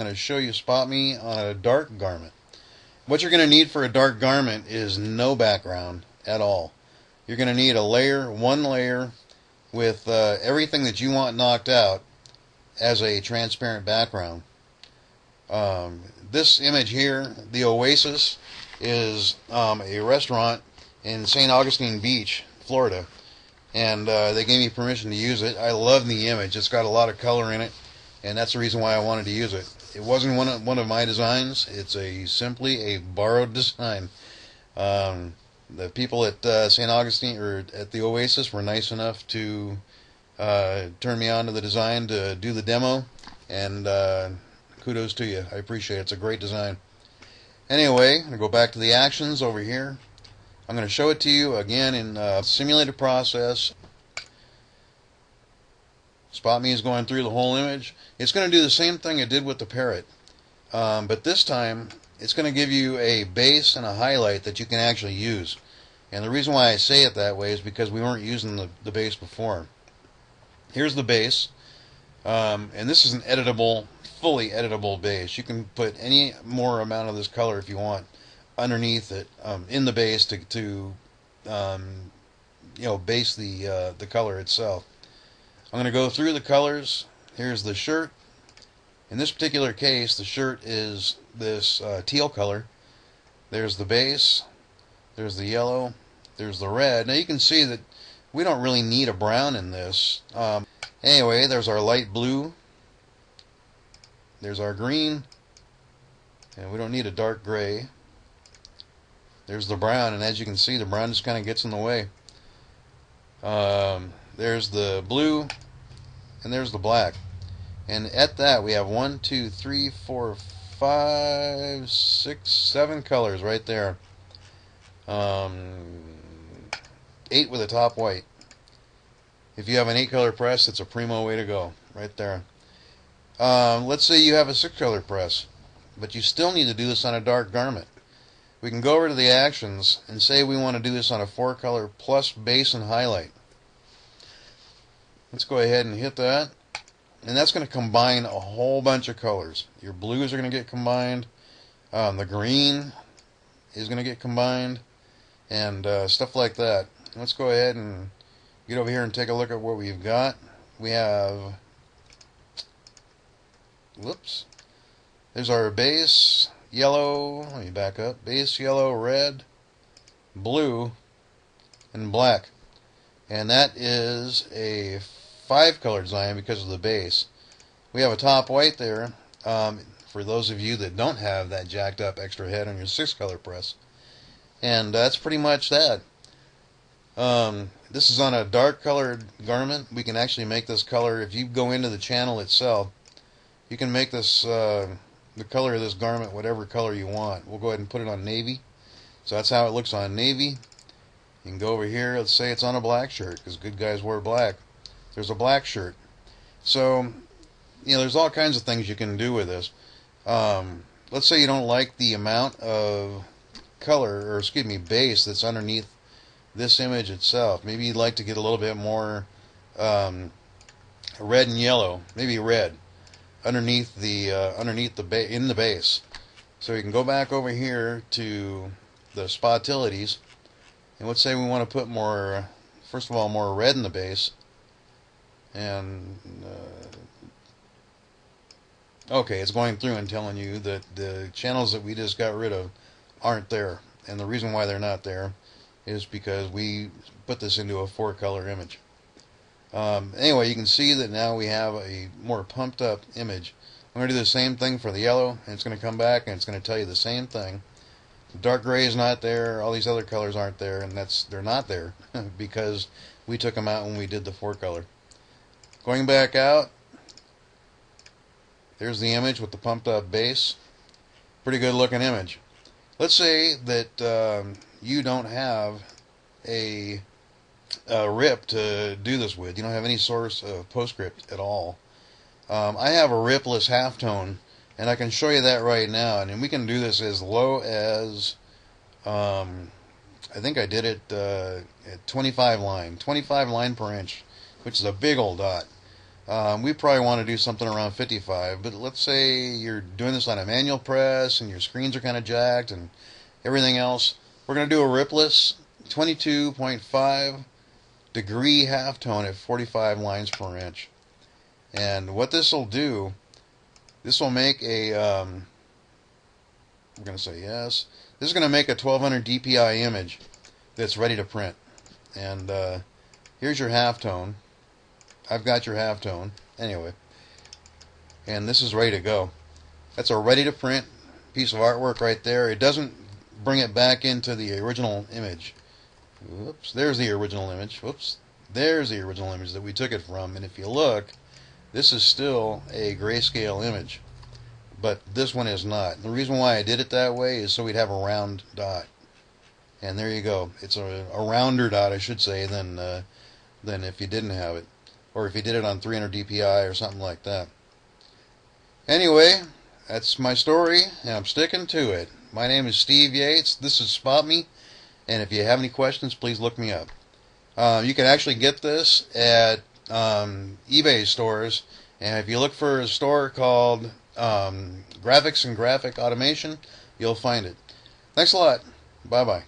going to show you Spot Me on a dark garment. What you're going to need for a dark garment is no background at all. You're going to need a layer, one layer, with everything that you want knocked out as a transparent background. This image here, the Oasis, is a restaurant in St. Augustine Beach, Florida, and they gave me permission to use it. I love the image. It's got a lot of color in it, and that's the reason why I wanted to use it. It wasn't one of my designs. It's simply a borrowed design. The people at St. Augustine, or at the Oasis, were nice enough to turn me on to the design to do the demo, and kudos to you. I appreciate it. It's a great design. Anyway, I'm going to go back to the actions over here. I'm going to show it to you again in simulated process. Spot Me is going through the whole image. It's going to do the same thing it did with the parrot, but this time it's going to give you a base and a highlight that you can actually use. And the reason why I say it that way is because we weren't using the base before. Here's the base, and this is an editable, fully editable base. You can put any more amount of this color if you want underneath it, in the base to base the color itself. I'm going to go through the colors. Here's the shirt. In this particular case, the shirt is this teal color. There's the base. There's the yellow. There's the red. Now you can see that we don't really need a brown in this. Anyway, there's our light blue. There's our green. And we don't need a dark gray. There's the brown, and as you can see, the brown just kind of gets in the way. There's the blue, and there's the black. And at that, we have 1, 2, 3, 4, 5, 6, 7 colors right there. 8 with a top white. If you have an 8-color press, it's a primo way to go, right there. Let's say you have a 6-color press, but you still need to do this on a dark garment. We can go over to the actions and say we want to do this on a 4-color plus base and highlight. Let's go ahead and hit that. And that's going to combine a whole bunch of colors. Your blues are going to get combined. The green is going to get combined. And stuff like that. Let's go ahead and get over here and take a look at what we've got. We have... Whoops. There's our base yellow. Let me back up. Base yellow, red, blue, and black. And that is a 5-color design because of the base. We have a top white there, for those of you that don't have that jacked up extra head on your 6-color press. And that's pretty much that. This is on a dark colored garment. We can actually make this color, if you go into the channel itself, you can make this the color of this garment whatever color you want. We'll go ahead and put it on navy. So that's how it looks on navy. You can go over here, let's say it's on a black shirt, because good guys wear black. There's a black shirt. So, there's all kinds of things you can do with this. Let's say you don't like the amount of color, or excuse me, base that's underneath this image itself. Maybe you'd like to get a little bit more red and yellow, maybe red, underneath the in the base. So you can go back over here to the spotilities, and let's say we want to put more, first of all, more red in the base. And okay, it's going through and telling you that the channels that we just got rid of aren't there, and the reason why they're not there is because we put this into a 4-color image. Anyway, you can see that now we have a more pumped up image. I'm going to do the same thing for the yellow, and it's going to come back and it's going to tell you the same thing. The dark gray is not there, all these other colors aren't there, and they're not there because we took them out when we did the 4-color. Going back out, there's the image with the pumped up base. Pretty good looking image. Let's say that you don't have a rip to do this with. You don't have any source of postscript at all. I have a Ripless Halftone, and I can show you that right now. And we can do this as low as, I think I did it at 25 line per inch, which is a big old dot. We probably want to do something around 55, but let's say you're doing this on a manual press and your screens are kind of jacked and everything else. We're going to do a Ripless 22.5 degree halftone at 45 lines per inch. And what this will do, this will make a, we're going to say yes, this is going to make a 1200 DPI image that's ready to print. And here's your halftone. I've got your halftone anyway, and this is ready to go. That's a ready to print piece of artwork right there. It doesn't bring it back into the original image. Whoops, there's the original image. Whoops, there's the original image that we took it from. And if you look, this is still a grayscale image, but this one is not. The reason why I did it that way is so we'd have a round dot. And there you go. It's a rounder dot, I should say, than if you didn't have it, or if you did it on 300 DPI or something like that. Anyway, that's my story, and I'm sticking to it. My name is Steve Yates. This is Spot Me, and if you have any questions, please look me up. You can actually get this at eBay stores, and if you look for a store called Graphics and Graphic Automation, you'll find it. Thanks a lot. Bye-bye.